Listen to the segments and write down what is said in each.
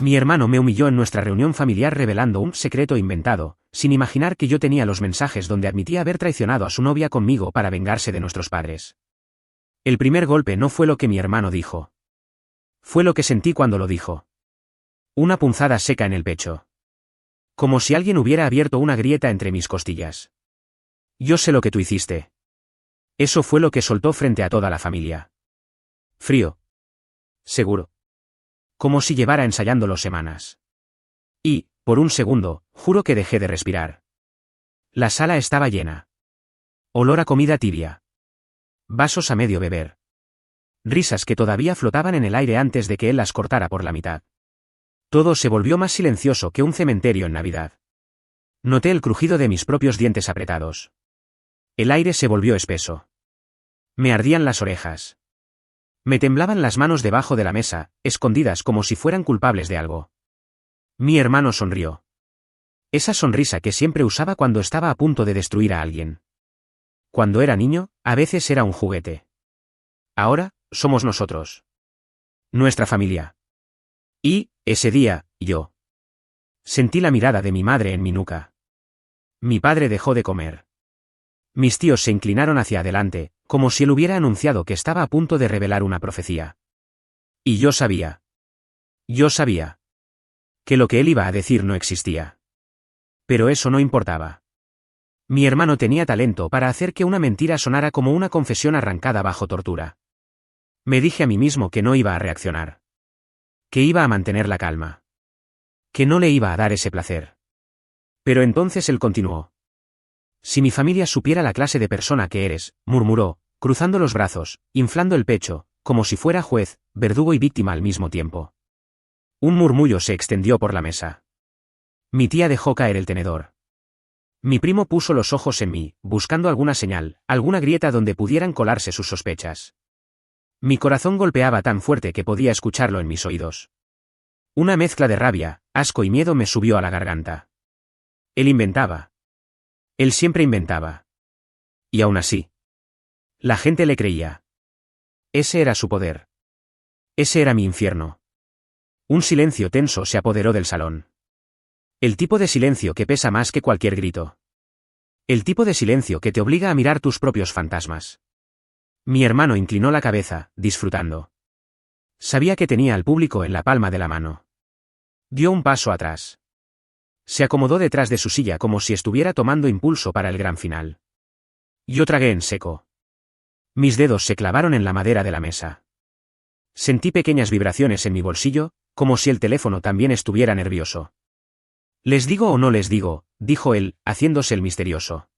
Mi hermano me humilló en nuestra reunión familiar revelando un secreto inventado, sin imaginar que yo tenía los mensajes donde admitía haber traicionado a su novia conmigo para vengarse de nuestros padres. El primer golpe no fue lo que mi hermano dijo. Fue lo que sentí cuando lo dijo. Una punzada seca en el pecho. Como si alguien hubiera abierto una grieta entre mis costillas. Yo sé lo que tú hiciste. Eso fue lo que soltó frente a toda la familia. Frío. Seguro. Como si llevara ensayándolo semanas. Y, por un segundo, juro que dejé de respirar. La sala estaba llena. Olor a comida tibia. Vasos a medio beber. Risas que todavía flotaban en el aire antes de que él las cortara por la mitad. Todo se volvió más silencioso que un cementerio en Navidad. Noté el crujido de mis propios dientes apretados. El aire se volvió espeso. Me ardían las orejas. Me temblaban las manos debajo de la mesa, escondidas como si fueran culpables de algo. Mi hermano sonrió. Esa sonrisa que siempre usaba cuando estaba a punto de destruir a alguien. Cuando era niño, a veces era un juguete. Ahora, somos nosotros. Nuestra familia. Y, ese día, yo. Sentí la mirada de mi madre en mi nuca. Mi padre dejó de comer. Mis tíos se inclinaron hacia adelante, como si él hubiera anunciado que estaba a punto de revelar una profecía. Y yo sabía. Yo sabía. Que lo que él iba a decir no existía. Pero eso no importaba. Mi hermano tenía talento para hacer que una mentira sonara como una confesión arrancada bajo tortura. Me dije a mí mismo que no iba a reaccionar. Que iba a mantener la calma. Que no le iba a dar ese placer. Pero entonces él continuó. Si mi familia supiera la clase de persona que eres, murmuró, cruzando los brazos, inflando el pecho, como si fuera juez, verdugo y víctima al mismo tiempo. Un murmullo se extendió por la mesa. Mi tía dejó caer el tenedor. Mi primo puso los ojos en mí, buscando alguna señal, alguna grieta donde pudieran colarse sus sospechas. Mi corazón golpeaba tan fuerte que podía escucharlo en mis oídos. Una mezcla de rabia, asco y miedo me subió a la garganta. Él inventaba. Él siempre inventaba. Y aún así. La gente le creía. Ese era su poder. Ese era mi infierno. Un silencio tenso se apoderó del salón. El tipo de silencio que pesa más que cualquier grito. El tipo de silencio que te obliga a mirar tus propios fantasmas. Mi hermano inclinó la cabeza, disfrutando. Sabía que tenía al público en la palma de la mano. Dio un paso atrás. Se acomodó detrás de su silla como si estuviera tomando impulso para el gran final. Yo tragué en seco. Mis dedos se clavaron en la madera de la mesa. Sentí pequeñas vibraciones en mi bolsillo, como si el teléfono también estuviera nervioso. ¿Les digo o no les digo?, dijo él, haciéndose el misterioso.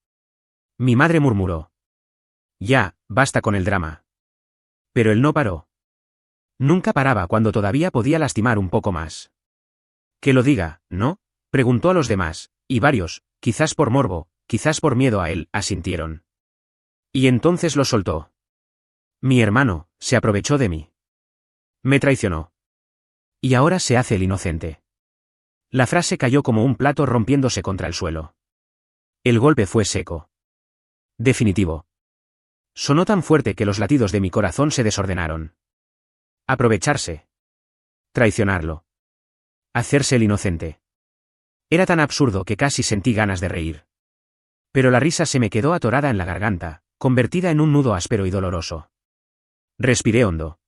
Mi madre murmuró. Ya, basta con el drama. Pero él no paró. Nunca paraba cuando todavía podía lastimar un poco más. Que lo diga, ¿no?, preguntó a los demás, y varios, quizás por morbo, quizás por miedo a él, asintieron. Y entonces lo soltó. Mi hermano, se aprovechó de mí. Me traicionó. Y ahora se hace el inocente. La frase cayó como un plato rompiéndose contra el suelo. El golpe fue seco. Definitivo. Sonó tan fuerte que los latidos de mi corazón se desordenaron. Aprovecharse. Traicionarlo. Hacerse el inocente. Era tan absurdo que casi sentí ganas de reír. Pero la risa se me quedó atorada en la garganta, convertida en un nudo áspero y doloroso. Respiré hondo.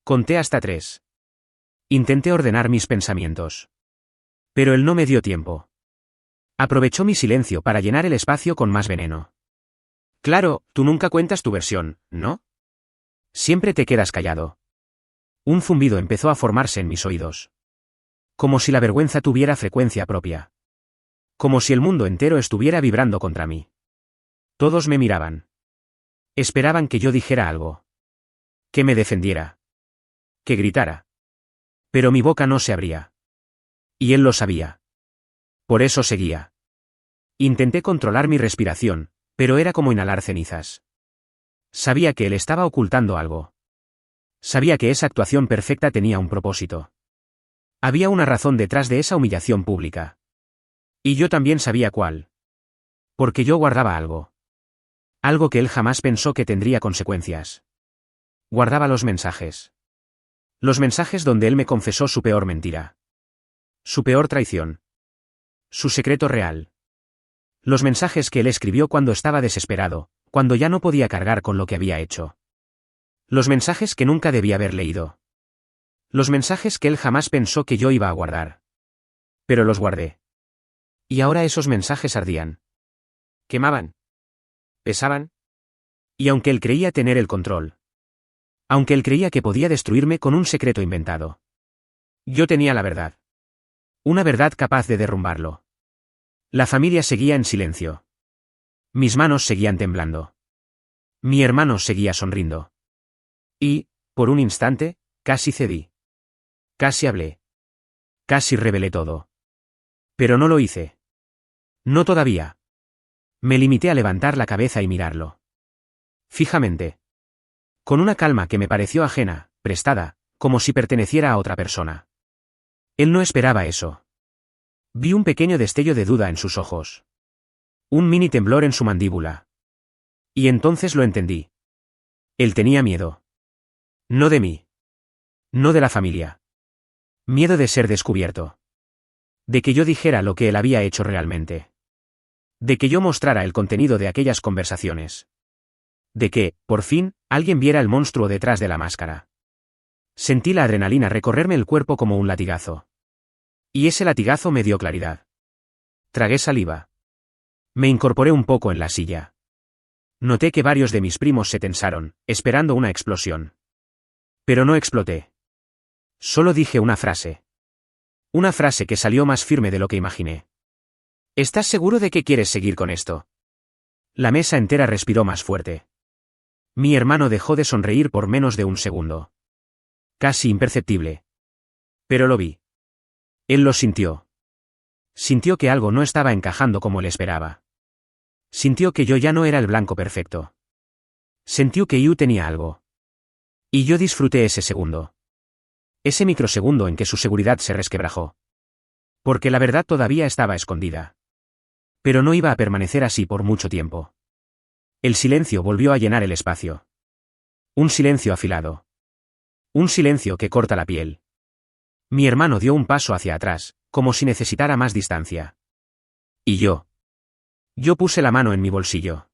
Conté hasta 3. Intenté ordenar mis pensamientos. Pero él no me dio tiempo. Aprovechó mi silencio para llenar el espacio con más veneno. Claro, tú nunca cuentas tu versión, ¿no? Siempre te quedas callado. Un zumbido empezó a formarse en mis oídos. Como si la vergüenza tuviera frecuencia propia. Como si el mundo entero estuviera vibrando contra mí. Todos me miraban. Esperaban que yo dijera algo. Que me defendiera. Que gritara. Pero mi boca no se abría. Y él lo sabía. Por eso seguía. Intenté controlar mi respiración, pero era como inhalar cenizas. Sabía que él estaba ocultando algo. Sabía que esa actuación perfecta tenía un propósito. Había una razón detrás de esa humillación pública. Y yo también sabía cuál. Porque yo guardaba algo. Algo que él jamás pensó que tendría consecuencias. Guardaba los mensajes. Los mensajes donde él me confesó su peor mentira. Su peor traición. Su secreto real. Los mensajes que él escribió cuando estaba desesperado, cuando ya no podía cargar con lo que había hecho. Los mensajes que nunca debía haber leído. Los mensajes que él jamás pensó que yo iba a guardar. Pero los guardé. Y ahora esos mensajes ardían. Quemaban. Pesaban. Y aunque él creía tener el control. Aunque él creía que podía destruirme con un secreto inventado. Yo tenía la verdad. Una verdad capaz de derrumbarlo. La familia seguía en silencio. Mis manos seguían temblando. Mi hermano seguía sonriendo. Y, por un instante, casi cedí. Casi hablé. Casi revelé todo. Pero no lo hice. No todavía. Me limité a levantar la cabeza y mirarlo. Fijamente. Con una calma que me pareció ajena, prestada, como si perteneciera a otra persona. Él no esperaba eso. Vi un pequeño destello de duda en sus ojos. Un mini temblor en su mandíbula. Y entonces lo entendí. Él tenía miedo. No de mí. No de la familia. Miedo de ser descubierto. De que yo dijera lo que él había hecho realmente. De que yo mostrara el contenido de aquellas conversaciones. De que, por fin, alguien viera el monstruo detrás de la máscara. Sentí la adrenalina recorrerme el cuerpo como un latigazo. Y ese latigazo me dio claridad. Tragué saliva. Me incorporé un poco en la silla. Noté que varios de mis primos se tensaron, esperando una explosión. Pero no exploté. Solo dije una frase. Una frase que salió más firme de lo que imaginé. ¿Estás seguro de que quieres seguir con esto? La mesa entera respiró más fuerte. Mi hermano dejó de sonreír por menos de un segundo. Casi imperceptible. Pero lo vi. Él lo sintió. Sintió que algo no estaba encajando como él esperaba. Sintió que yo ya no era el blanco perfecto. Sintió que Yu tenía algo. Y yo disfruté ese segundo. Ese microsegundo en que su seguridad se resquebrajó. Porque la verdad todavía estaba escondida. Pero no iba a permanecer así por mucho tiempo. El silencio volvió a llenar el espacio. Un silencio afilado. Un silencio que corta la piel. Mi hermano dio un paso hacia atrás, como si necesitara más distancia. Y yo. Yo puse la mano en mi bolsillo.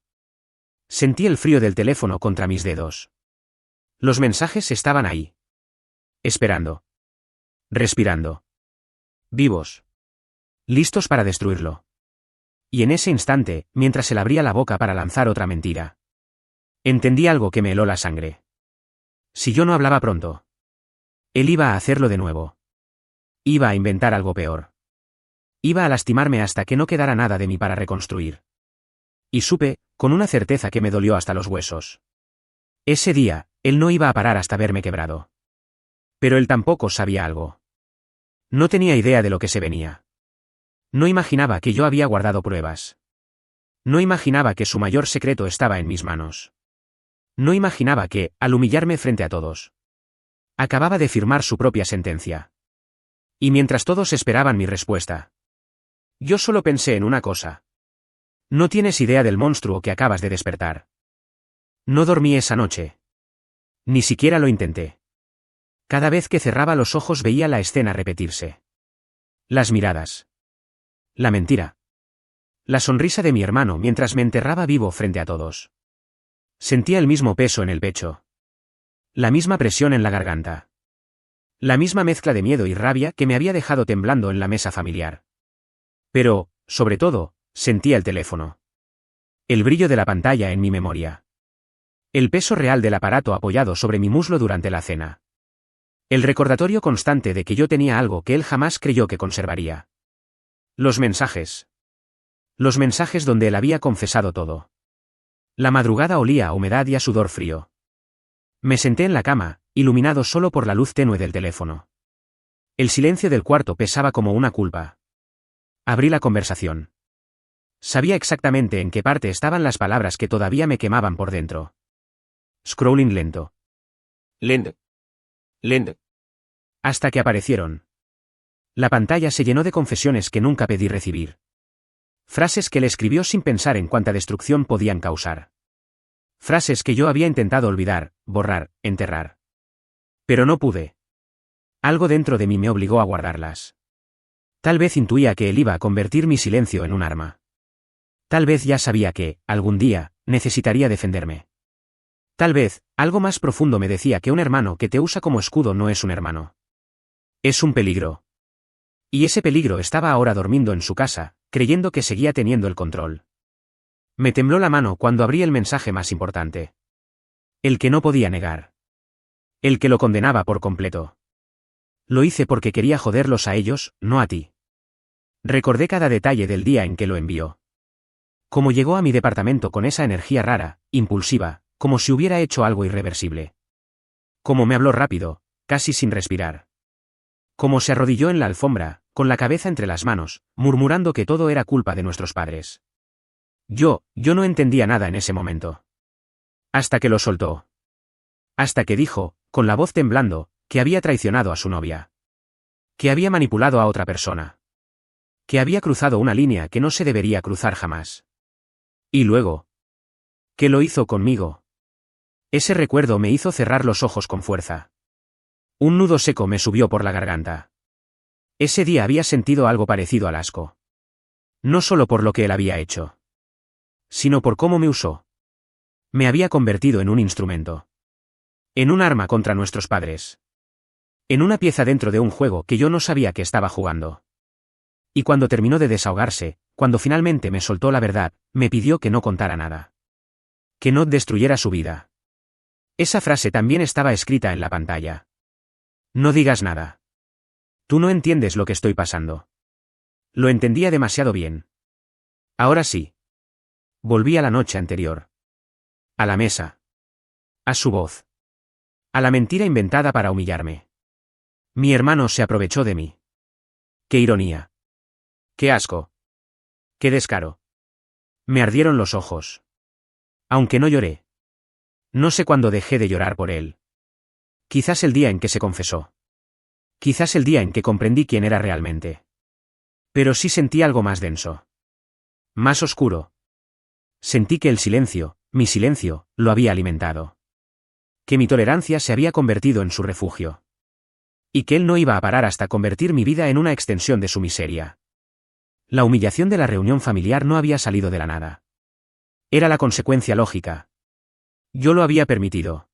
Sentí el frío del teléfono contra mis dedos. Los mensajes estaban ahí. Esperando. Respirando. Vivos. Listos para destruirlo. Y en ese instante, mientras él abría la boca para lanzar otra mentira, entendí algo que me heló la sangre. Si yo no hablaba pronto, él iba a hacerlo de nuevo. Iba a inventar algo peor. Iba a lastimarme hasta que no quedara nada de mí para reconstruir. Y supe, con una certeza que me dolió hasta los huesos. Ese día, él no iba a parar hasta verme quebrado. Pero él tampoco sabía algo. No tenía idea de lo que se venía. No imaginaba que yo había guardado pruebas. No imaginaba que su mayor secreto estaba en mis manos. No imaginaba que, al humillarme frente a todos, acababa de firmar su propia sentencia. Y mientras todos esperaban mi respuesta, yo solo pensé en una cosa. No tienes idea del monstruo que acabas de despertar. No dormí esa noche. Ni siquiera lo intenté. Cada vez que cerraba los ojos veía la escena repetirse. Las miradas. La mentira. La sonrisa de mi hermano mientras me enterraba vivo frente a todos. Sentía el mismo peso en el pecho. La misma presión en la garganta. La misma mezcla de miedo y rabia que me había dejado temblando en la mesa familiar. Pero, sobre todo, sentía el teléfono. El brillo de la pantalla en mi memoria. El peso real del aparato apoyado sobre mi muslo durante la cena. El recordatorio constante de que yo tenía algo que él jamás creyó que conservaría. Los mensajes. Los mensajes donde él había confesado todo. La madrugada olía a humedad y a sudor frío. Me senté en la cama, iluminado solo por la luz tenue del teléfono. El silencio del cuarto pesaba como una culpa. Abrí la conversación. Sabía exactamente en qué parte estaban las palabras que todavía me quemaban por dentro. Scrolling lento. Lento. Lento. Hasta que aparecieron. La pantalla se llenó de confesiones que nunca pedí recibir. Frases que él escribió sin pensar en cuánta destrucción podían causar. Frases que yo había intentado olvidar, borrar, enterrar. Pero no pude. Algo dentro de mí me obligó a guardarlas. Tal vez intuía que él iba a convertir mi silencio en un arma. Tal vez ya sabía que, algún día, necesitaría defenderme. Tal vez, algo más profundo me decía que un hermano que te usa como escudo no es un hermano. Es un peligro. Y ese peligro estaba ahora durmiendo en su casa, creyendo que seguía teniendo el control. Me tembló la mano cuando abrí el mensaje más importante. El que no podía negar. El que lo condenaba por completo. Lo hice porque quería joderlos a ellos, no a ti. Recordé cada detalle del día en que lo envió. Cómo llegó a mi departamento con esa energía rara, impulsiva, como si hubiera hecho algo irreversible. Cómo me habló rápido, casi sin respirar. Cómo se arrodilló en la alfombra, con la cabeza entre las manos, murmurando que todo era culpa de nuestros padres. Yo no entendía nada en ese momento. Hasta que lo soltó. Hasta que dijo, con la voz temblando, que había traicionado a su novia. Que había manipulado a otra persona. Que había cruzado una línea que no se debería cruzar jamás. Y luego. ¿Qué lo hizo conmigo? Ese recuerdo me hizo cerrar los ojos con fuerza. Un nudo seco me subió por la garganta. Ese día había sentido algo parecido al asco. No solo por lo que él había hecho, sino por cómo me usó. Me había convertido en un instrumento. En un arma contra nuestros padres. En una pieza dentro de un juego que yo no sabía que estaba jugando. Y cuando terminó de desahogarse, cuando finalmente me soltó la verdad, me pidió que no contara nada. Que no destruyera su vida. Esa frase también estaba escrita en la pantalla. No digas nada. Tú no entiendes lo que estoy pasando. Lo entendía demasiado bien. Ahora sí. Volví a la noche anterior. A la mesa. A su voz. A la mentira inventada para humillarme. Mi hermano se aprovechó de mí. ¡Qué ironía! ¡Qué asco! ¡Qué descaro! Me ardieron los ojos. Aunque no lloré. No sé cuándo dejé de llorar por él. Quizás el día en que se confesó. Quizás el día en que comprendí quién era realmente. Pero sí sentí algo más denso. Más oscuro. Sentí que el silencio, mi silencio, lo había alimentado. Que mi tolerancia se había convertido en su refugio. Y que él no iba a parar hasta convertir mi vida en una extensión de su miseria. La humillación de la reunión familiar no había salido de la nada. Era la consecuencia lógica. Yo lo había permitido.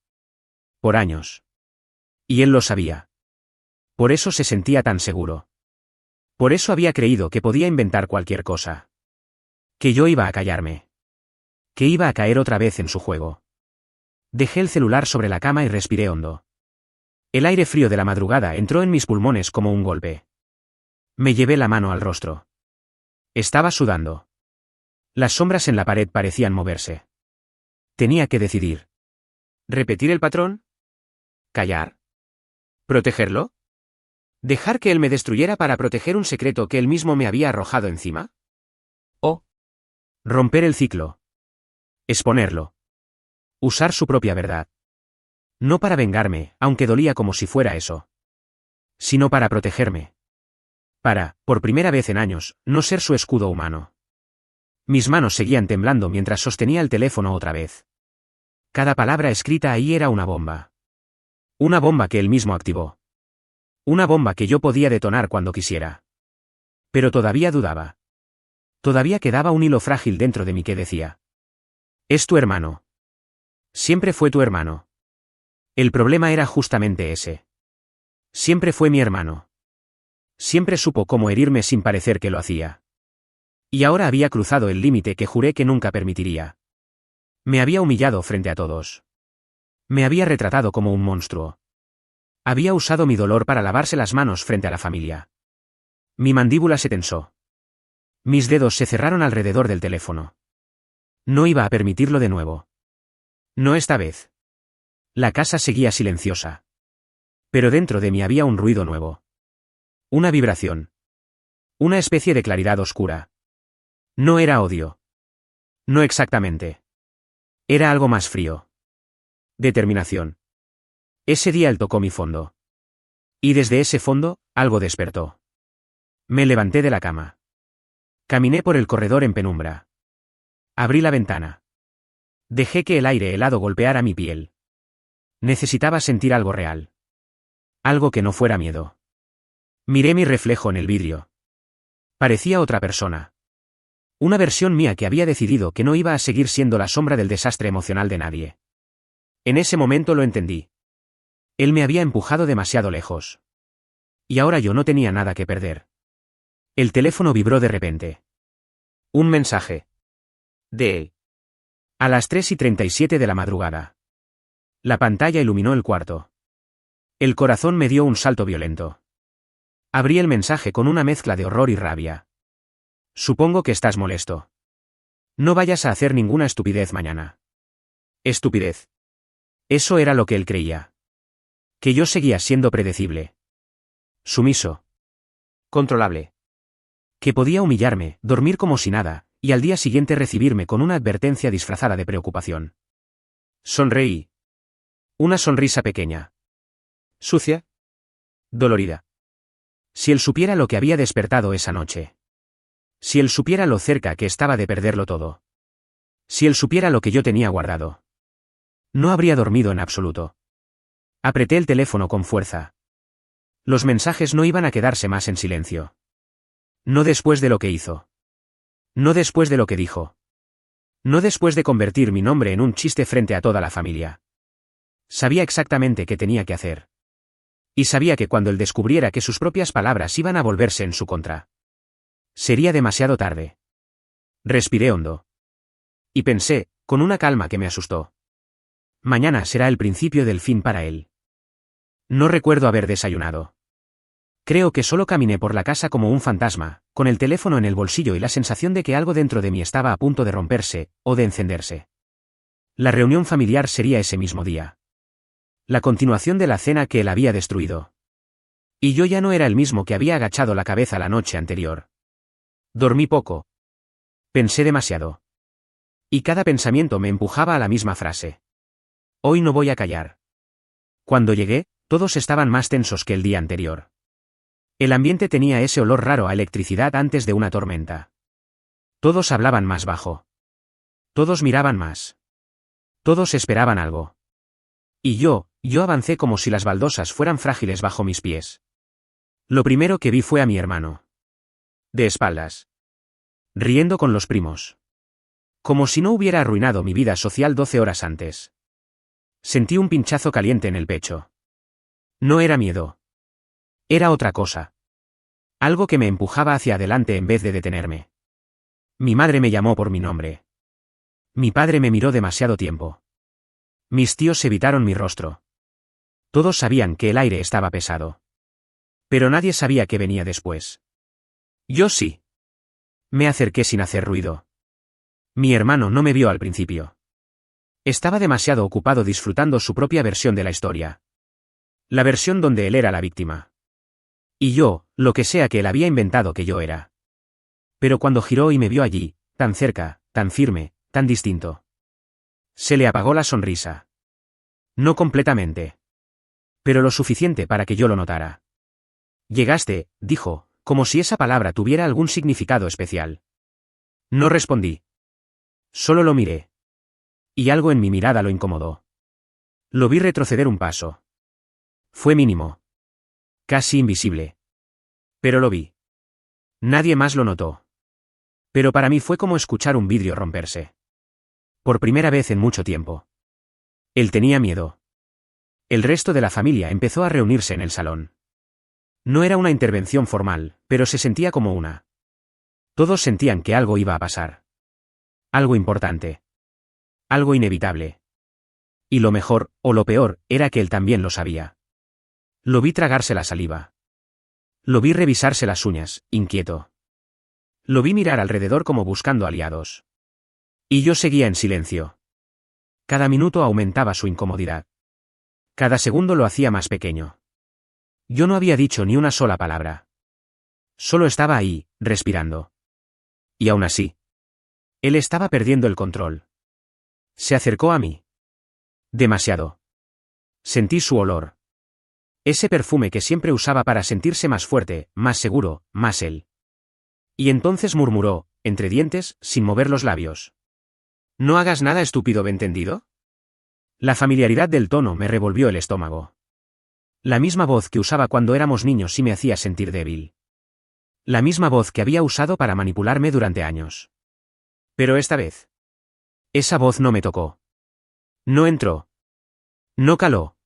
Por años. Y él lo sabía. Por eso se sentía tan seguro. Por eso había creído que podía inventar cualquier cosa. Que yo iba a callarme. Que iba a caer otra vez en su juego. Dejé el celular sobre la cama y respiré hondo. El aire frío de la madrugada entró en mis pulmones como un golpe. Me llevé la mano al rostro. Estaba sudando. Las sombras en la pared parecían moverse. Tenía que decidir. ¿Repetir el patrón? ¿Callar? ¿Protegerlo? ¿Dejar que él me destruyera para proteger un secreto que él mismo me había arrojado encima? ¿O romper el ciclo? Exponerlo. Usar su propia verdad. No para vengarme, aunque dolía como si fuera eso. Sino para protegerme. Para, por primera vez en años, no ser su escudo humano. Mis manos seguían temblando mientras sostenía el teléfono otra vez. Cada palabra escrita ahí era una bomba. Una bomba que él mismo activó. Una bomba que yo podía detonar cuando quisiera. Pero todavía dudaba. Todavía quedaba un hilo frágil dentro de mí que decía: es tu hermano. Siempre fue tu hermano. El problema era justamente ese. Siempre fue mi hermano. Siempre supo cómo herirme sin parecer que lo hacía. Y ahora había cruzado el límite que juré que nunca permitiría. Me había humillado frente a todos. Me había retratado como un monstruo. Había usado mi dolor para lavarse las manos frente a la familia. Mi mandíbula se tensó. Mis dedos se cerraron alrededor del teléfono. No iba a permitirlo de nuevo. No esta vez. La casa seguía silenciosa. Pero dentro de mí había un ruido nuevo. Una vibración. Una especie de claridad oscura. No era odio. No exactamente. Era algo más frío. Determinación. Ese día él tocó mi fondo. Y desde ese fondo, algo despertó. Me levanté de la cama. Caminé por el corredor en penumbra. Abrí la ventana. Dejé que el aire helado golpeara mi piel. Necesitaba sentir algo real. Algo que no fuera miedo. Miré mi reflejo en el vidrio. Parecía otra persona. Una versión mía que había decidido que no iba a seguir siendo la sombra del desastre emocional de nadie. En ese momento lo entendí. Él me había empujado demasiado lejos. Y ahora yo no tenía nada que perder. El teléfono vibró de repente. Un mensaje. De él. A las 3:37 de la madrugada. La pantalla iluminó el cuarto. El corazón me dio un salto violento. Abrí el mensaje con una mezcla de horror y rabia. Supongo que estás molesto. No vayas a hacer ninguna estupidez mañana. Estupidez. Eso era lo que él creía. Que yo seguía siendo predecible. Sumiso. Controlable. Que podía humillarme, dormir como si nada, y al día siguiente recibirme con una advertencia disfrazada de preocupación. Sonreí. Una sonrisa pequeña. Sucia. Dolorida. Si él supiera lo que había despertado esa noche. Si él supiera lo cerca que estaba de perderlo todo. Si él supiera lo que yo tenía guardado. No habría dormido en absoluto. Apreté el teléfono con fuerza. Los mensajes no iban a quedarse más en silencio. No después de lo que hizo. No después de lo que dijo. No después de convertir mi nombre en un chiste frente a toda la familia. Sabía exactamente qué tenía que hacer. Y sabía que cuando él descubriera que sus propias palabras iban a volverse en su contra. Sería demasiado tarde. Respiré hondo. Y pensé, con una calma que me asustó. Mañana será el principio del fin para él. No recuerdo haber desayunado. Creo que solo caminé por la casa como un fantasma, con el teléfono en el bolsillo y la sensación de que algo dentro de mí estaba a punto de romperse, o de encenderse. La reunión familiar sería ese mismo día. La continuación de la cena que él había destruido. Y yo ya no era el mismo que había agachado la cabeza la noche anterior. Dormí poco. Pensé demasiado. Y cada pensamiento me empujaba a la misma frase. Hoy no voy a callar. Cuando llegué, todos estaban más tensos que el día anterior. El ambiente tenía ese olor raro a electricidad antes de una tormenta. Todos hablaban más bajo. Todos miraban más. Todos esperaban algo. Y yo avancé como si las baldosas fueran frágiles bajo mis pies. Lo primero que vi fue a mi hermano. De espaldas. Riendo con los primos. Como si no hubiera arruinado mi vida social 12 horas antes. Sentí un pinchazo caliente en el pecho. No era miedo. Era otra cosa. Algo que me empujaba hacia adelante en vez de detenerme. Mi madre me llamó por mi nombre. Mi padre me miró demasiado tiempo. Mis tíos evitaron mi rostro. Todos sabían que el aire estaba pesado. Pero nadie sabía qué venía después. Yo sí. Me acerqué sin hacer ruido. Mi hermano no me vio al principio. Estaba demasiado ocupado disfrutando su propia versión de la historia. La versión donde él era la víctima. Y yo, lo que sea que él había inventado que yo era. Pero cuando giró y me vio allí, tan cerca, tan firme, tan distinto. Se le apagó la sonrisa. No completamente. Pero lo suficiente para que yo lo notara. Llegaste, dijo, como si esa palabra tuviera algún significado especial. No respondí. Solo lo miré. Y algo en mi mirada lo incomodó. Lo vi retroceder un paso. Fue mínimo. Casi invisible. Pero lo vi. Nadie más lo notó. Pero para mí fue como escuchar un vidrio romperse. Por primera vez en mucho tiempo. Él tenía miedo. El resto de la familia empezó a reunirse en el salón. No era una intervención formal, pero se sentía como una. Todos sentían que algo iba a pasar. Algo importante. Algo inevitable. Y lo mejor, o lo peor, era que él también lo sabía. Lo vi tragarse la saliva. Lo vi revisarse las uñas, inquieto. Lo vi mirar alrededor como buscando aliados. Y yo seguía en silencio. Cada minuto aumentaba su incomodidad. Cada segundo lo hacía más pequeño. Yo no había dicho ni una sola palabra. Solo estaba ahí, respirando. Y aún así. Él estaba perdiendo el control. Se acercó a mí. Demasiado. Sentí su olor. Ese perfume que siempre usaba para sentirse más fuerte, más seguro, más él. Y entonces murmuró, entre dientes, sin mover los labios. «¿No hagas nada estúpido, ¿entendido?» La familiaridad del tono me revolvió el estómago. La misma voz que usaba cuando éramos niños y me hacía sentir débil. La misma voz que había usado para manipularme durante años. Pero esta vez. Esa voz no me tocó. No entró. No caló.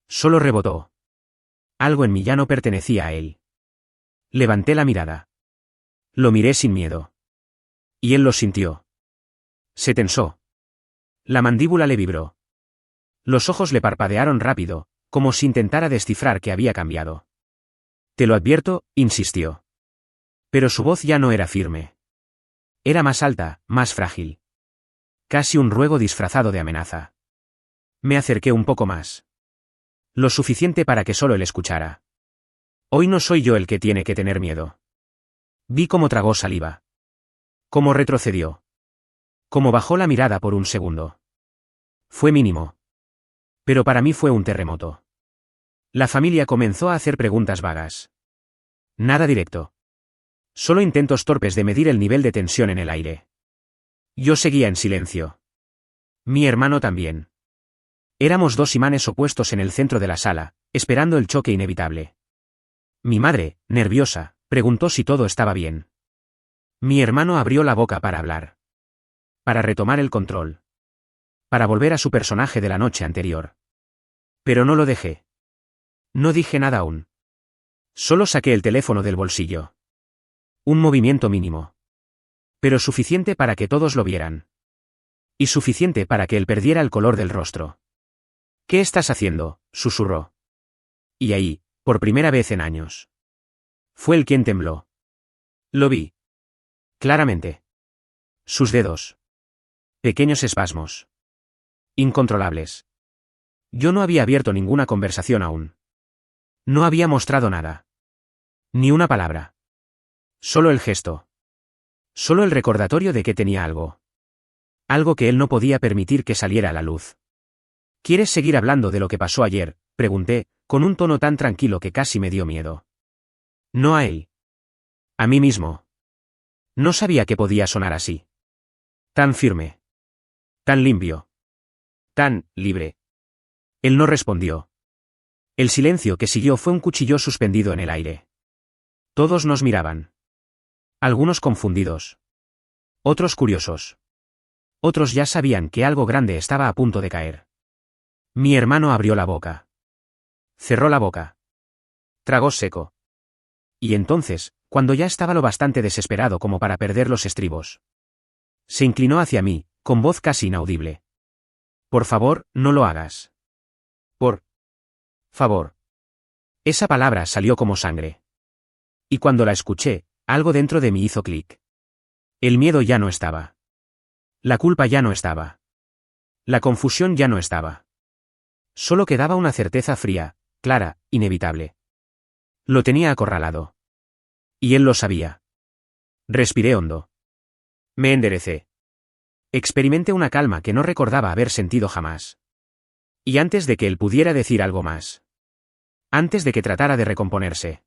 Solo rebotó. Algo en mí ya no pertenecía a él. Levanté la mirada. Lo miré sin miedo. Y él lo sintió. Se tensó. La mandíbula le vibró. Los ojos le parpadearon rápido, como si intentara descifrar qué había cambiado. Te lo advierto, insistió. Pero su voz ya no era firme. Era más alta, más frágil. Casi un ruego disfrazado de amenaza. Me acerqué un poco más. Lo suficiente para que solo él escuchara. Hoy no soy yo el que tiene que tener miedo. Vi cómo tragó saliva. Cómo retrocedió. Cómo bajó la mirada por un segundo. Fue mínimo. Pero para mí fue un terremoto. La familia comenzó a hacer preguntas vagas. Nada directo. Solo intentos torpes de medir el nivel de tensión en el aire. Yo seguía en silencio. Mi hermano también. Éramos dos imanes opuestos en el centro de la sala, esperando el choque inevitable. Mi madre, nerviosa, preguntó si todo estaba bien. Mi hermano abrió la boca para hablar. Para retomar el control. Para volver a su personaje de la noche anterior. Pero no lo dejé. No dije nada aún. Solo saqué el teléfono del bolsillo. Un movimiento mínimo. Pero suficiente para que todos lo vieran. Y suficiente para que él perdiera el color del rostro. ¿Qué estás haciendo?, susurró. Y ahí, por primera vez en años. Fue él quien tembló. Lo vi. Claramente. Sus dedos. Pequeños espasmos. Incontrolables. Yo no había abierto ninguna conversación aún. No había mostrado nada. Ni una palabra. Solo el gesto. Solo el recordatorio de que tenía algo. Algo que él no podía permitir que saliera a la luz. ¿Quieres seguir hablando de lo que pasó ayer?, pregunté, con un tono tan tranquilo que casi me dio miedo. No a él. A mí mismo. No sabía que podía sonar así. Tan firme. Tan limpio. Tan libre. Él no respondió. El silencio que siguió fue un cuchillo suspendido en el aire. Todos nos miraban. Algunos confundidos. Otros curiosos. Otros ya sabían que algo grande estaba a punto de caer. Mi hermano abrió la boca. Cerró la boca. Tragó seco. Y entonces, cuando ya estaba lo bastante desesperado como para perder los estribos, se inclinó hacia mí, con voz casi inaudible. Por favor, no lo hagas. Por favor. Esa palabra salió como sangre. Y cuando la escuché, algo dentro de mí hizo clic. El miedo ya no estaba. La culpa ya no estaba. La confusión ya no estaba. Solo quedaba una certeza fría, clara, inevitable. Lo tenía acorralado. Y él lo sabía. Respiré hondo. Me enderecé. Experimenté una calma que no recordaba haber sentido jamás. Y antes de que él pudiera decir algo más. Antes de que tratara de recomponerse.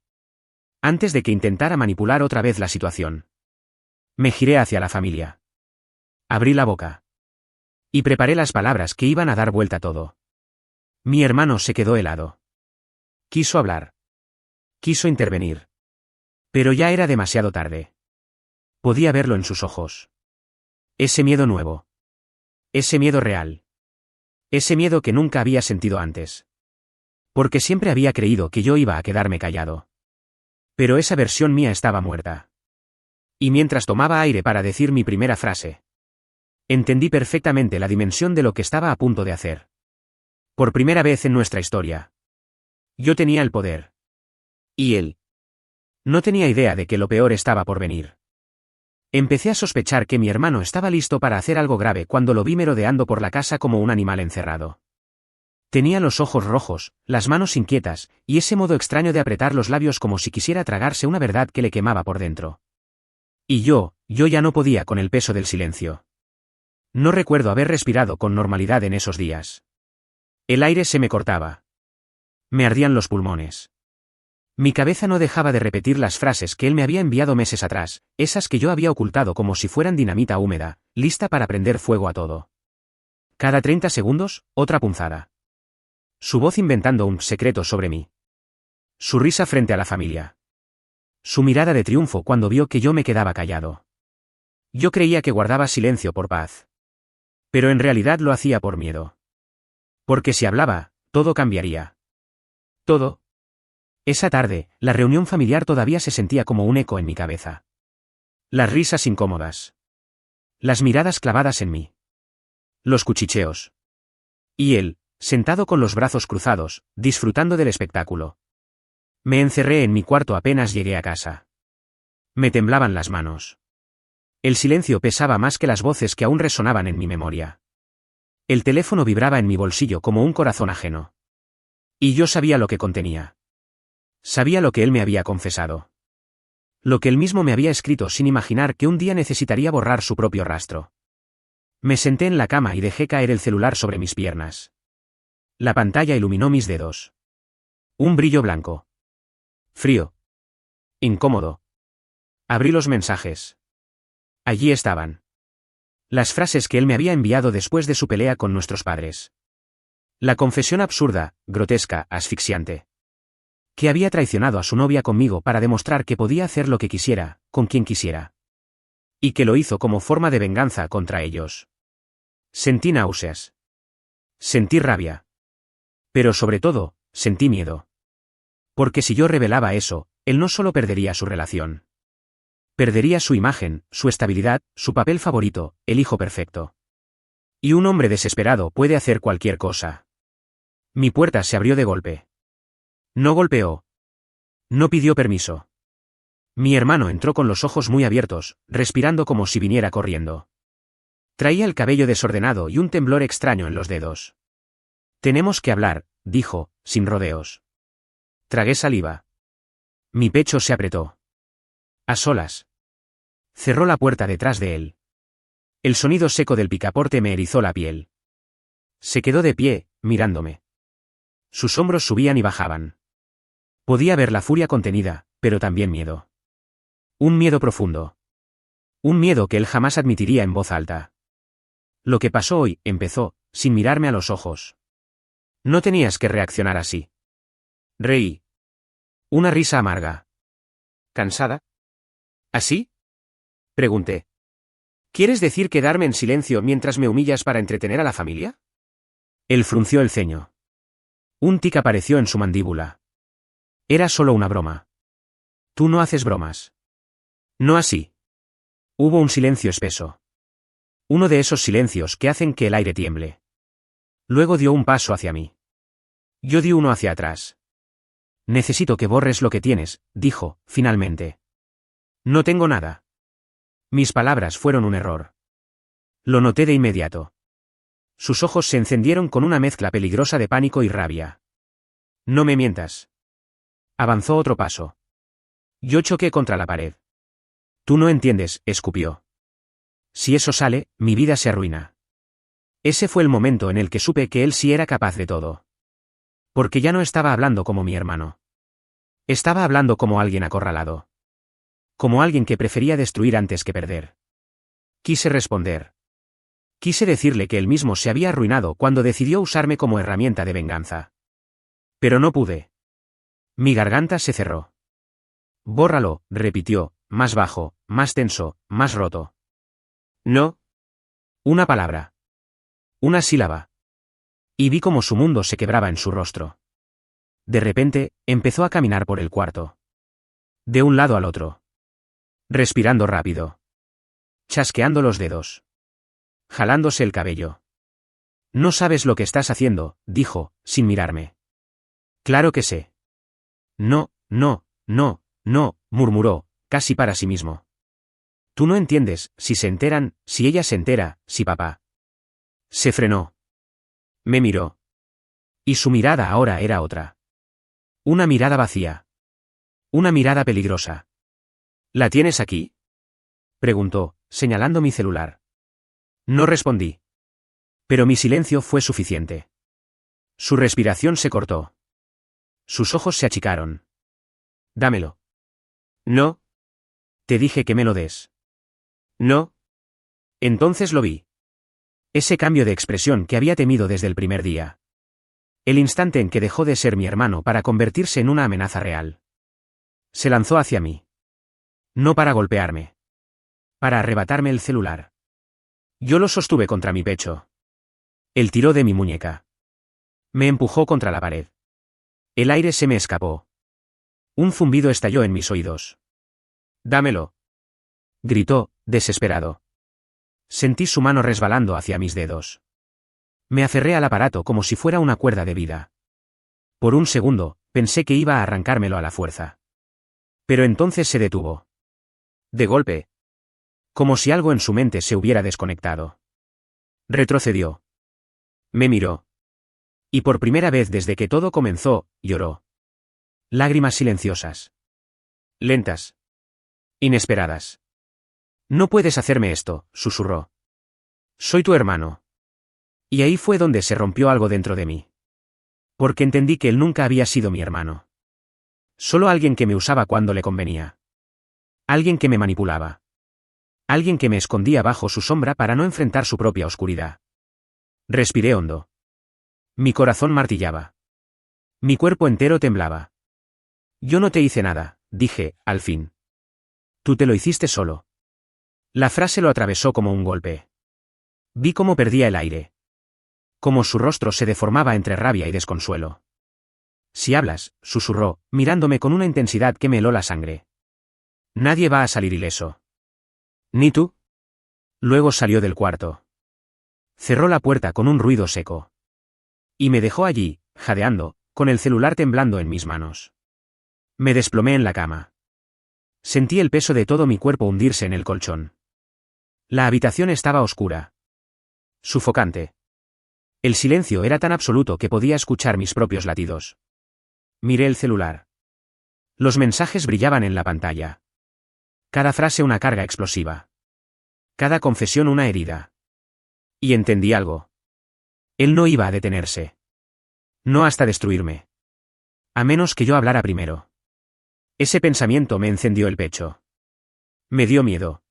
Antes de que intentara manipular otra vez la situación. Me giré hacia la familia. Abrí la boca. Y preparé las palabras que iban a dar vuelta a todo. Mi hermano se quedó helado. Quiso hablar. Quiso intervenir. Pero ya era demasiado tarde. Podía verlo en sus ojos. Ese miedo nuevo. Ese miedo real. Ese miedo que nunca había sentido antes. Porque siempre había creído que yo iba a quedarme callado. Pero esa versión mía estaba muerta. Y mientras tomaba aire para decir mi primera frase, entendí perfectamente la dimensión de lo que estaba a punto de hacer. Por primera vez en nuestra historia. Yo tenía el poder. Y él. No tenía idea de que lo peor estaba por venir. Empecé a sospechar que mi hermano estaba listo para hacer algo grave cuando lo vi merodeando por la casa como un animal encerrado. Tenía los ojos rojos, las manos inquietas, y ese modo extraño de apretar los labios como si quisiera tragarse una verdad que le quemaba por dentro. Y yo ya no podía con el peso del silencio. No recuerdo haber respirado con normalidad en esos días. El aire se me cortaba. Me ardían los pulmones. Mi cabeza no dejaba de repetir las frases que él me había enviado meses atrás, esas que yo había ocultado como si fueran dinamita húmeda, lista para prender fuego a todo. Cada 30 segundos, otra punzada. Su voz inventando un secreto sobre mí. Su risa frente a la familia. Su mirada de triunfo cuando vio que yo me quedaba callado. Yo creía que guardaba silencio por paz. Pero en realidad lo hacía por miedo. Porque si hablaba, todo cambiaría. Todo. Esa tarde, la reunión familiar todavía se sentía como un eco en mi cabeza. Las risas incómodas. Las miradas clavadas en mí. Los cuchicheos. Y él, sentado con los brazos cruzados, disfrutando del espectáculo. Me encerré en mi cuarto apenas llegué a casa. Me temblaban las manos. El silencio pesaba más que las voces que aún resonaban en mi memoria. El teléfono vibraba en mi bolsillo como un corazón ajeno. Y yo sabía lo que contenía. Sabía lo que él me había confesado. Lo que él mismo me había escrito sin imaginar que un día necesitaría borrar su propio rastro. Me senté en la cama y dejé caer el celular sobre mis piernas. La pantalla iluminó mis dedos. Un brillo blanco. Frío. Incómodo. Abrí los mensajes. Allí estaban. Las frases que él me había enviado después de su pelea con nuestros padres. La confesión absurda, grotesca, asfixiante. Que había traicionado a su novia conmigo para demostrar que podía hacer lo que quisiera, con quien quisiera. Y que lo hizo como forma de venganza contra ellos. Sentí náuseas. Sentí rabia. Pero sobre todo, sentí miedo. Porque si yo revelaba eso, él no solo perdería su relación. Perdería su imagen, su estabilidad, su papel favorito, el hijo perfecto. Y un hombre desesperado puede hacer cualquier cosa. Mi puerta se abrió de golpe. No golpeó. No pidió permiso. Mi hermano entró con los ojos muy abiertos, respirando como si viniera corriendo. Traía el cabello desordenado y un temblor extraño en los dedos. Tenemos que hablar, dijo, sin rodeos. Tragué saliva. Mi pecho se apretó. A solas. Cerró la puerta detrás de él. El sonido seco del picaporte me erizó la piel. Se quedó de pie, mirándome. Sus hombros subían y bajaban. Podía ver la furia contenida, pero también miedo. Un miedo profundo. Un miedo que él jamás admitiría en voz alta. Lo que pasó hoy, empezó, sin mirarme a los ojos. No tenías que reaccionar así. Reí. Una risa amarga. ¿Cansada? ¿Así? Pregunté. ¿Quieres decir quedarme en silencio mientras me humillas para entretener a la familia? Él frunció el ceño. Un tic apareció en su mandíbula. Era solo una broma. Tú no haces bromas. No así. Hubo un silencio espeso. Uno de esos silencios que hacen que el aire tiemble. Luego dio un paso hacia mí. Yo di uno hacia atrás. Necesito que borres lo que tienes, dijo, finalmente. No tengo nada. Mis palabras fueron un error. Lo noté de inmediato. Sus ojos se encendieron con una mezcla peligrosa de pánico y rabia. No me mientas. Avanzó otro paso. Yo choqué contra la pared. Tú no entiendes, escupió. Si eso sale, mi vida se arruina. Ese fue el momento en el que supe que él sí era capaz de todo. Porque ya no estaba hablando como mi hermano. Estaba hablando como alguien acorralado. Como alguien que prefería destruir antes que perder. Quise responder. Quise decirle que él mismo se había arruinado cuando decidió usarme como herramienta de venganza. Pero no pude. Mi garganta se cerró. Bórralo, repitió, más bajo, más tenso, más roto. No. Una palabra. Una sílaba. Y vi cómo su mundo se quebraba en su rostro. De repente, empezó a caminar por el cuarto. De un lado al otro. Respirando rápido. Chasqueando los dedos. Jalándose el cabello. No sabes lo que estás haciendo, dijo, sin mirarme. Claro que sé. No, no, no, no, murmuró, casi para sí mismo. Tú no entiendes, si se enteran, si ella se entera, si papá. Se frenó. Me miró. Y su mirada ahora era otra. Una mirada vacía. Una mirada peligrosa. ¿La tienes aquí? Preguntó, señalando mi celular. No respondí. Pero mi silencio fue suficiente. Su respiración se cortó. Sus ojos se achicaron. Dámelo. No. Te dije que me lo des. No. Entonces lo vi. Ese cambio de expresión que había temido desde el primer día. El instante en que dejó de ser mi hermano para convertirse en una amenaza real. Se lanzó hacia mí. No para golpearme. Para arrebatarme el celular. Yo lo sostuve contra mi pecho. Él tiró de mi muñeca. Me empujó contra la pared. El aire se me escapó. Un zumbido estalló en mis oídos. «Dámelo», gritó, desesperado. Sentí su mano resbalando hacia mis dedos. Me aferré al aparato como si fuera una cuerda de vida. Por un segundo, pensé que iba a arrancármelo a la fuerza. Pero entonces se detuvo. De golpe. Como si algo en su mente se hubiera desconectado. Retrocedió. Me miró. Y por primera vez desde que todo comenzó, lloró. Lágrimas silenciosas. Lentas. Inesperadas. «No puedes hacerme esto», susurró. «Soy tu hermano». Y ahí fue donde se rompió algo dentro de mí. Porque entendí que él nunca había sido mi hermano. Solo alguien que me usaba cuando le convenía. Alguien que me manipulaba. Alguien que me escondía bajo su sombra para no enfrentar su propia oscuridad. Respiré hondo. Mi corazón martillaba. Mi cuerpo entero temblaba. «Yo no te hice nada», dije, al fin. «Tú te lo hiciste solo». La frase lo atravesó como un golpe. Vi cómo perdía el aire. Cómo su rostro se deformaba entre rabia y desconsuelo. «Si hablas», susurró, mirándome con una intensidad que me heló la sangre. «Nadie va a salir ileso». «¿Ni tú?» Luego salió del cuarto. Cerró la puerta con un ruido seco. Y me dejó allí, jadeando, con el celular temblando en mis manos. Me desplomé en la cama. Sentí el peso de todo mi cuerpo hundirse en el colchón. La habitación estaba oscura. Sufocante. El silencio era tan absoluto que podía escuchar mis propios latidos. Miré el celular. Los mensajes brillaban en la pantalla. Cada frase una carga explosiva. Cada confesión una herida. Y entendí algo. Él no iba a detenerse. No hasta destruirme. A menos que yo hablara primero. Ese pensamiento me encendió el pecho. Me dio miedo.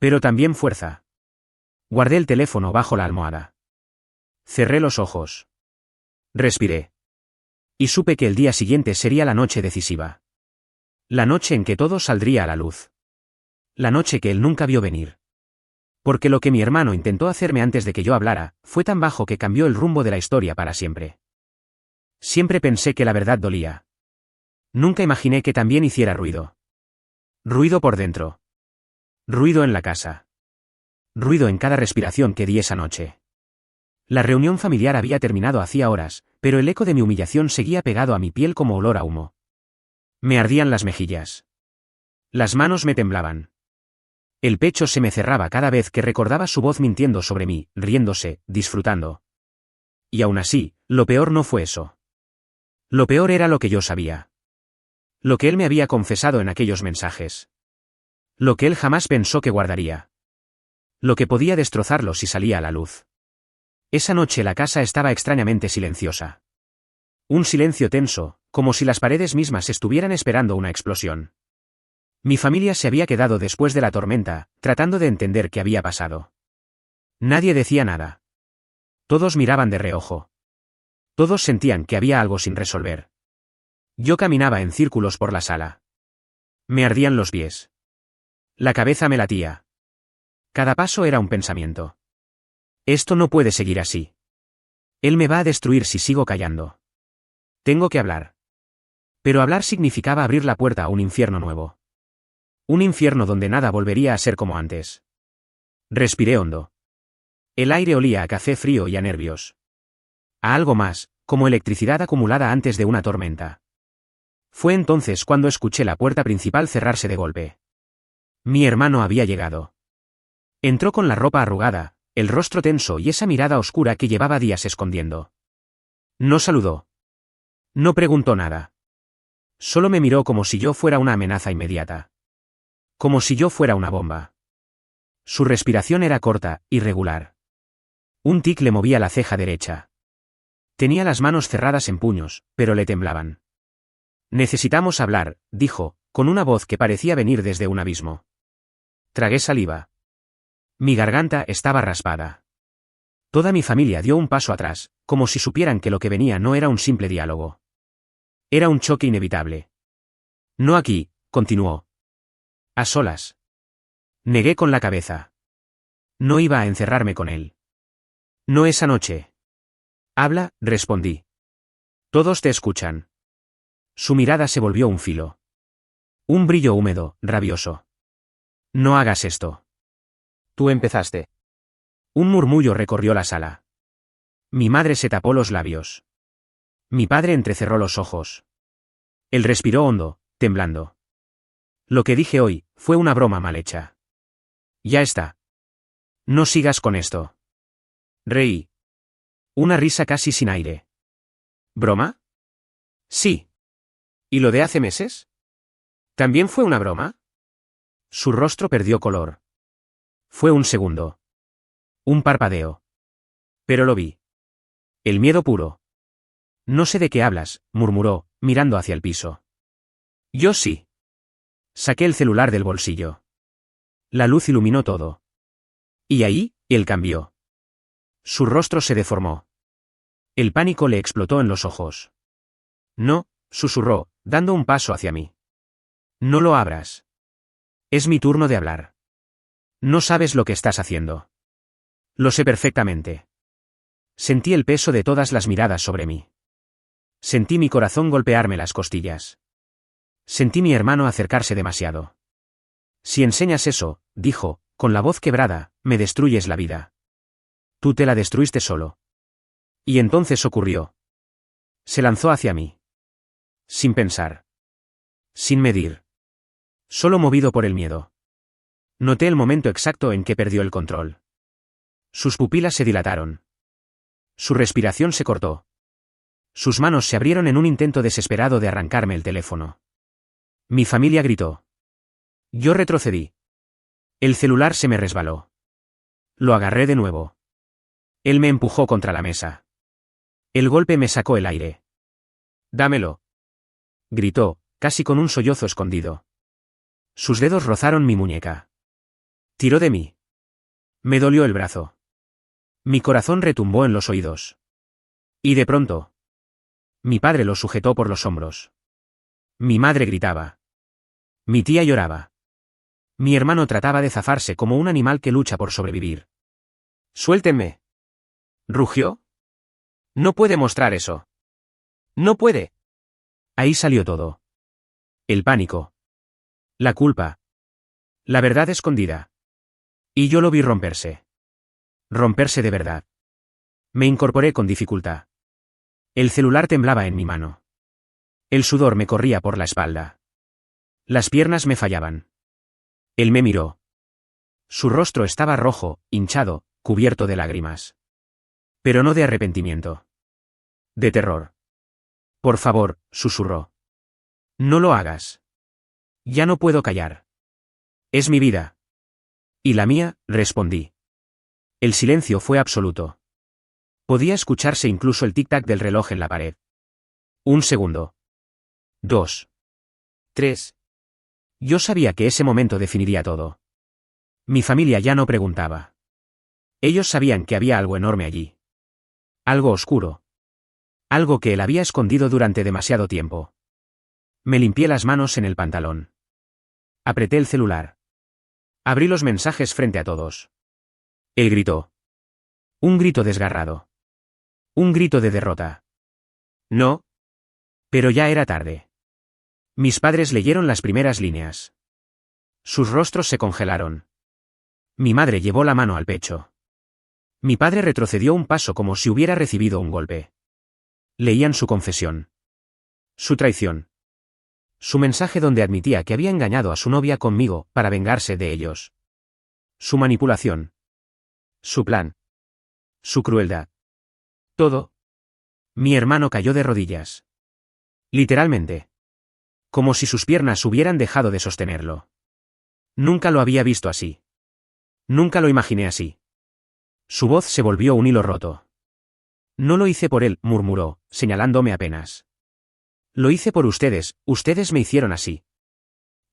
Pero también fuerza. Guardé el teléfono bajo la almohada. Cerré los ojos. Respiré. Y supe que el día siguiente sería la noche decisiva. La noche en que todo saldría a la luz. La noche que él nunca vio venir. Porque lo que mi hermano intentó hacerme antes de que yo hablara, fue tan bajo que cambió el rumbo de la historia para siempre. Siempre pensé que la verdad dolía. Nunca imaginé que también hiciera ruido. Ruido por dentro. Ruido en la casa. Ruido en cada respiración que di esa noche. La reunión familiar había terminado hacía horas, pero el eco de mi humillación seguía pegado a mi piel como olor a humo. Me ardían las mejillas. Las manos me temblaban. El pecho se me cerraba cada vez que recordaba su voz mintiendo sobre mí, riéndose, disfrutando. Y aún así, lo peor no fue eso. Lo peor era lo que yo sabía. Lo que él me había confesado en aquellos mensajes. Lo que él jamás pensó que guardaría. Lo que podía destrozarlo si salía a la luz. Esa noche la casa estaba extrañamente silenciosa. Un silencio tenso, como si las paredes mismas estuvieran esperando una explosión. Mi familia se había quedado después de la tormenta, tratando de entender qué había pasado. Nadie decía nada. Todos miraban de reojo. Todos sentían que había algo sin resolver. Yo caminaba en círculos por la sala. Me ardían los pies. La cabeza me latía. Cada paso era un pensamiento. Esto no puede seguir así. Él me va a destruir si sigo callando. Tengo que hablar. Pero hablar significaba abrir la puerta a un infierno nuevo. Un infierno donde nada volvería a ser como antes. Respiré hondo. El aire olía a café frío y a nervios. A algo más, como electricidad acumulada antes de una tormenta. Fue entonces cuando escuché la puerta principal cerrarse de golpe. Mi hermano había llegado. Entró con la ropa arrugada, el rostro tenso y esa mirada oscura que llevaba días escondiendo. No saludó. No preguntó nada. Solo me miró como si yo fuera una amenaza inmediata. Como si yo fuera una bomba. Su respiración era corta, irregular. Un tic le movía la ceja derecha. Tenía las manos cerradas en puños, pero le temblaban. Necesitamos hablar, dijo, con una voz que parecía venir desde un abismo. Tragué saliva. Mi garganta estaba raspada. Toda mi familia dio un paso atrás, como si supieran que lo que venía no era un simple diálogo. Era un choque inevitable. No aquí, continuó. A solas. Negué con la cabeza. No iba a encerrarme con él. No esa noche. Habla, respondí. Todos te escuchan. Su mirada se volvió un filo. Un brillo húmedo, rabioso. No hagas esto. Tú empezaste. Un murmullo recorrió la sala. Mi madre se tapó los labios. Mi padre entrecerró los ojos. Él respiró hondo, temblando. Lo que dije hoy fue una broma mal hecha. Ya está. No sigas con esto. Reí. Una risa casi sin aire. ¿Broma? Sí. ¿Y lo de hace meses? ¿También fue una broma? Su rostro perdió color. Fue un segundo. Un parpadeo. Pero lo vi. El miedo puro. No sé de qué hablas, murmuró, mirando hacia el piso. Yo sí. Saqué el celular del bolsillo. La luz iluminó todo. Y ahí, él cambió. Su rostro se deformó. El pánico le explotó en los ojos. No, susurró, dando un paso hacia mí. No lo abras. Es mi turno de hablar. No sabes lo que estás haciendo. Lo sé perfectamente. Sentí el peso de todas las miradas sobre mí. Sentí mi corazón golpearme las costillas. Sentí mi hermano acercarse demasiado. Si enseñas eso, dijo, con la voz quebrada, me destruyes la vida. Tú te la destruiste solo. Y entonces ocurrió. Se lanzó hacia mí. Sin pensar. Sin medir. Solo movido por el miedo. Noté el momento exacto en que perdió el control. Sus pupilas se dilataron. Su respiración se cortó. Sus manos se abrieron en un intento desesperado de arrancarme el teléfono. Mi familia gritó. Yo retrocedí. El celular se me resbaló. Lo agarré de nuevo. Él me empujó contra la mesa. El golpe me sacó el aire. Dámelo. Gritó, casi con un sollozo escondido. Sus dedos rozaron mi muñeca. Tiró de mí. Me dolió el brazo. Mi corazón retumbó en los oídos. Y de pronto. Mi padre lo sujetó por los hombros. Mi madre gritaba. Mi tía lloraba. Mi hermano trataba de zafarse como un animal que lucha por sobrevivir. Suéltenme. ¿Rugió? No puede mostrar eso. No puede. Ahí salió todo. El pánico. La culpa. La verdad escondida. Y yo lo vi romperse. Romperse de verdad. Me incorporé con dificultad. El celular temblaba en mi mano. El sudor me corría por la espalda. Las piernas me fallaban. Él me miró. Su rostro estaba rojo, hinchado, cubierto de lágrimas. Pero no de arrepentimiento. De terror. Por favor, susurró. No lo hagas. Ya no puedo callar. Es mi vida. Y la mía, respondí. El silencio fue absoluto. Podía escucharse incluso el tic-tac del reloj en la pared. Un segundo. 2. 3. Yo sabía que ese momento definiría todo. Mi familia ya no preguntaba. Ellos sabían que había algo enorme allí. Algo oscuro. Algo que él había escondido durante demasiado tiempo. Me limpié las manos en el pantalón. Apreté el celular. Abrí los mensajes frente a todos. Él gritó. Un grito desgarrado. Un grito de derrota. No. Pero ya era tarde. Mis padres leyeron las primeras líneas. Sus rostros se congelaron. Mi madre llevó la mano al pecho. Mi padre retrocedió un paso como si hubiera recibido un golpe. Leían su confesión. Su traición. Su mensaje donde admitía que había engañado a su novia conmigo para vengarse de ellos. Su manipulación. Su plan. Su crueldad. Todo. Mi hermano cayó de rodillas. Literalmente. Como si sus piernas hubieran dejado de sostenerlo. Nunca lo había visto así. Nunca lo imaginé así. Su voz se volvió un hilo roto. No lo hice por él, murmuró, señalándome apenas. Lo hice por ustedes, ustedes me hicieron así.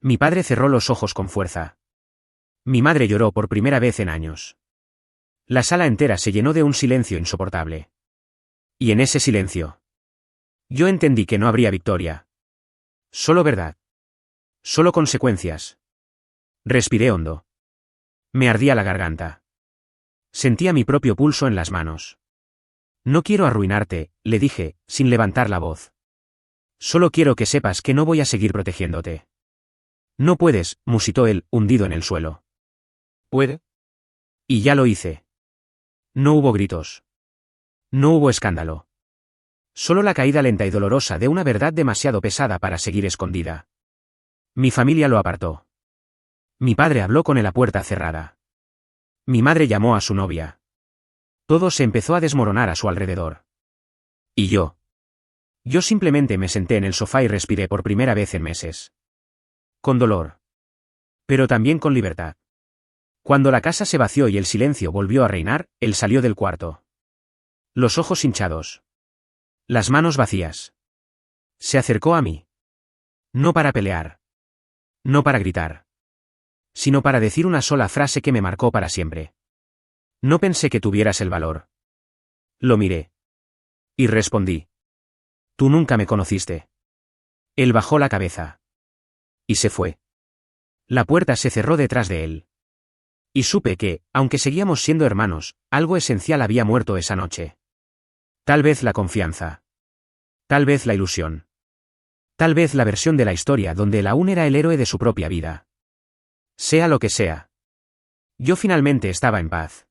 Mi padre cerró los ojos con fuerza. Mi madre lloró por primera vez en años. La sala entera se llenó de un silencio insoportable. Y en ese silencio, yo entendí que no habría victoria. Solo verdad. Solo consecuencias. Respiré hondo. Me ardía la garganta. Sentía mi propio pulso en las manos. No quiero arruinarte, le dije, sin levantar la voz. Solo quiero que sepas que no voy a seguir protegiéndote. No puedes, musitó él, hundido en el suelo. ¿Puede? Y ya lo hice. No hubo gritos. No hubo escándalo. Solo la caída lenta y dolorosa de una verdad demasiado pesada para seguir escondida. Mi familia lo apartó. Mi padre habló con él a puerta cerrada. Mi madre llamó a su novia. Todo se empezó a desmoronar a su alrededor. ¿Y yo? Yo simplemente me senté en el sofá y respiré por primera vez en meses. Con dolor. Pero también con libertad. Cuando la casa se vació y el silencio volvió a reinar, él salió del cuarto. Los ojos hinchados. Las manos vacías. Se acercó a mí. No para pelear. No para gritar. Sino para decir una sola frase que me marcó para siempre. No pensé que tuvieras el valor. Lo miré. Y respondí. Tú nunca me conociste. Él bajó la cabeza. Y se fue. La puerta se cerró detrás de él. Y supe que, aunque seguíamos siendo hermanos, algo esencial había muerto esa noche. Tal vez la confianza. Tal vez la ilusión. Tal vez la versión de la historia donde él aún era el héroe de su propia vida. Sea lo que sea. Yo finalmente estaba en paz.